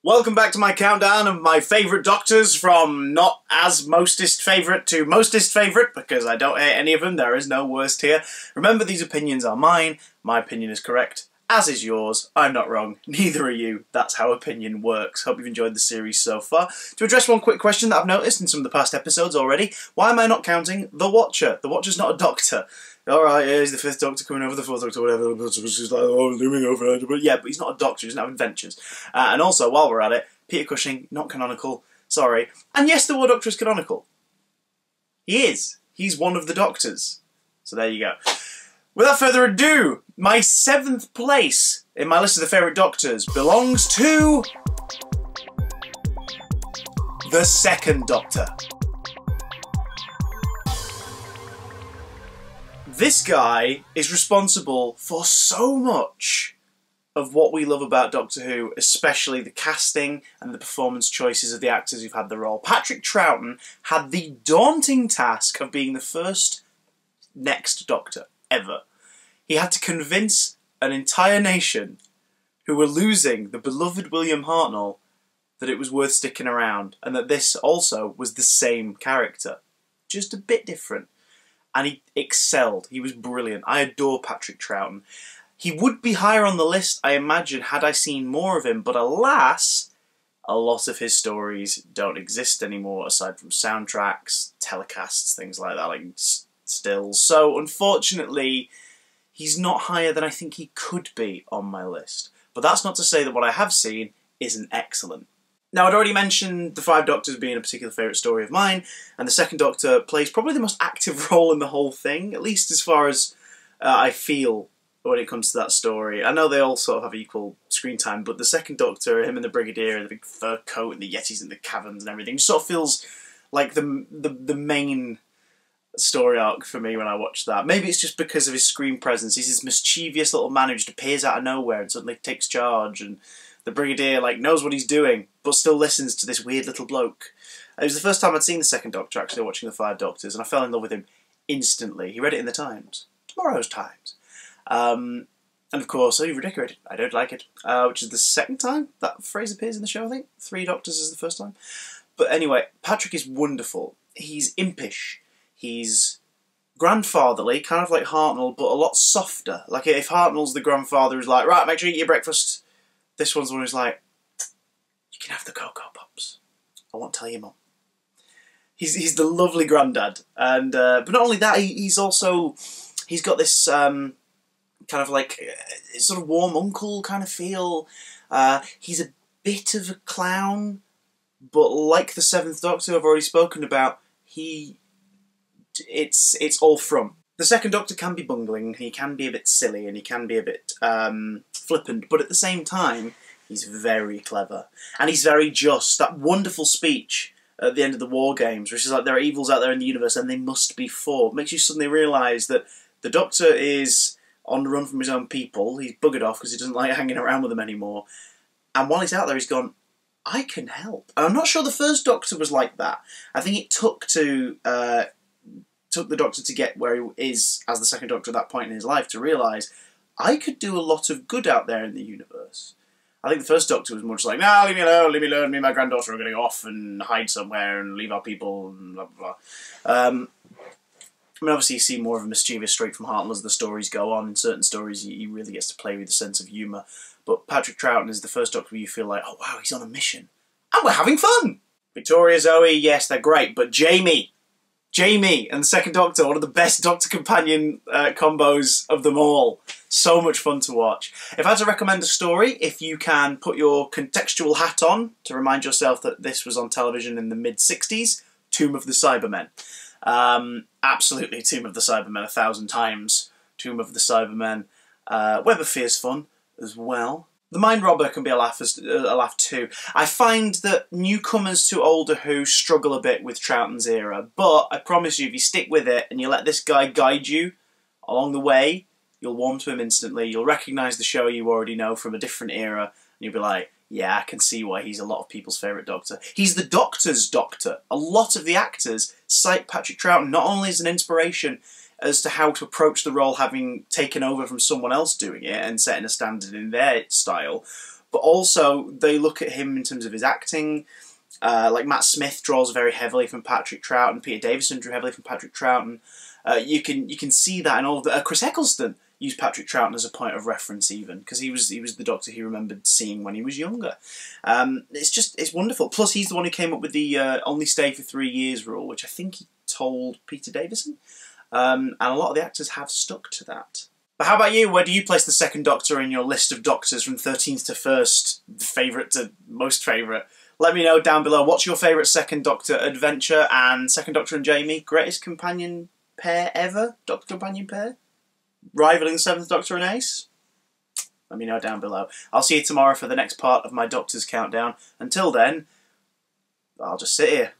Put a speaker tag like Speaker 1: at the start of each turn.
Speaker 1: Welcome back to my countdown of my favourite doctors, from not as mostest favourite to mostest favourite, because I don't hate any of them, there is no worst here. Remember, these opinions are mine, my opinion is correct, as is yours, I'm not wrong, neither are you, that's how opinion works. Hope you've enjoyed the series so far. To address one quick question that I've noticed in some of the past episodes already, why am I not counting The Watcher? The Watcher's not a doctor. Alright, yeah, he's the 5th Doctor coming over, the 4th Doctor, whatever, she's like, oh, looming over, but yeah, but he's not a doctor, he doesn't have adventures. And also, while we're at it, Peter Cushing, not canonical, sorry. And yes, the War Doctor is canonical. He is. He's one of the Doctors. So there you go. Without further ado, my 7th place in my list of the favourite Doctors belongs to the 2nd Doctor. This guy is responsible for so much of what we love about Doctor Who, especially the casting and the performance choices of the actors who've had the role. Patrick Troughton had the daunting task of being the first next Doctor ever. He had to convince an entire nation who were losing the beloved William Hartnell that it was worth sticking around, and that this also was the same character, just a bit different. And he excelled. He was brilliant. I adore Patrick Troughton. He would be higher on the list, I imagine, had I seen more of him, but alas, a lot of his stories don't exist anymore, aside from soundtracks, telecasts, things like that, like stills. So, unfortunately, he's not higher than I think he could be on my list. But that's not to say that what I have seen isn't excellent. Now, I'd already mentioned the 5 Doctors being a particular favourite story of mine, and the 2nd Doctor plays probably the most active role in the whole thing, at least as far as I feel when it comes to that story. I know they all sort of have equal screen time, but the 2nd Doctor, him and the Brigadier, and the big fur coat, and the Yetis in the caverns and everything, sort of feels like the main story arc for me when I watch that. Maybe it's just because of his screen presence. He's this mischievous little man who just appears out of nowhere and suddenly takes charge, and the Brigadier knows what he's doing, but still listens to this weird little bloke. It was the first time I'd seen the 2nd Doctor, actually, watching the 5 Doctors, and I fell in love with him instantly. He read it in the Times. Tomorrow's Times. And of course, oh, you've redecorated. I don't like it. Which is the 2nd time that phrase appears in the show, I think. 3 Doctors is the first time. But anyway, Patrick is wonderful. He's impish. He's grandfatherly, kind of like Hartnell, but a lot softer. Like, if Hartnell's the grandfather who's like, right, make sure you eat your breakfast, this one's the one who's like, you can have the Cocoa Pops. I won't tell your mum. He's the lovely granddad. And but not only that, he's got this kind of like sort of warm uncle kind of feel. He's a bit of a clown, but like the 7th Doctor I've already spoken about, it's all from. The 2nd Doctor can be bungling, he can be a bit silly, and he can be a bit flippant, but at the same time, he's very clever. And he's very just. That wonderful speech at the end of the War Games, which is like, there are evils out there in the universe and they must be fought, makes you suddenly realise that the Doctor is on the run from his own people. He's buggered off because he doesn't like hanging around with them anymore. And while he's out there, he's gone, I can help. And I'm not sure the 1st Doctor was like that. I think it took the Doctor to get where he is as the 2nd Doctor at that point in his life to realise, I could do a lot of good out there in the universe. I think the 1st Doctor was much like, nah, leave me alone, me and my granddaughter are going to go off and hide somewhere and leave our people, and blah, blah, blah. I mean, obviously you see more of a mischievous streak from Hartnell as the stories go on. In certain stories, he really gets to play with a sense of humour. But Patrick Troughton is the 1st Doctor where you feel like, oh wow, he's on a mission. And we're having fun! Victoria, Zoe, yes, they're great, but Jamie and the 2nd Doctor, one of the best Doctor companion combos of them all. So much fun to watch. If I had to recommend a story, if you can put your contextual hat on to remind yourself that this was on television in the mid-60s, Tomb of the Cybermen. Absolutely Tomb of the Cybermen 1,000 times. Tomb of the Cybermen. Web of Fear's fun as well. The Mind Robber can be a laugh too. I find that newcomers to older Who struggle a bit with Troughton's era, but I promise you, if you stick with it and you let this guy guide you along the way, you'll warm to him instantly. You'll recognise the show you already know from a different era, and you'll be like, yeah, I can see why he's a lot of people's favourite Doctor. He's the Doctor's Doctor. A lot of the actors cite Patrick Troughton not only as an inspiration as to how to approach the role, having taken over from someone else doing it and setting a standard in their style, but also they look at him in terms of his acting. Like Matt Smith draws very heavily from Patrick Troughton, Peter Davison drew heavily from Patrick Troughton. You can see that in all of the... Chris Eccleston used Patrick Troughton as a point of reference even, because he was the Doctor he remembered seeing when he was younger. It's wonderful. Plus, he's the one who came up with the only stay for 3 years rule, which I think he told Peter Davison. And a lot of the actors have stuck to that. But how about you? Where do you place the Second Doctor in your list of Doctors from 13th to 1st, favourite to most favourite? Let me know down below. What's your favourite Second Doctor adventure? And Second Doctor and Jamie, greatest companion pair ever? Doctor companion pair? Rivaling 7th Doctor and Ace? Let me know down below. I'll see you tomorrow for the next part of my Doctor's Countdown. Until then, I'll just sit here.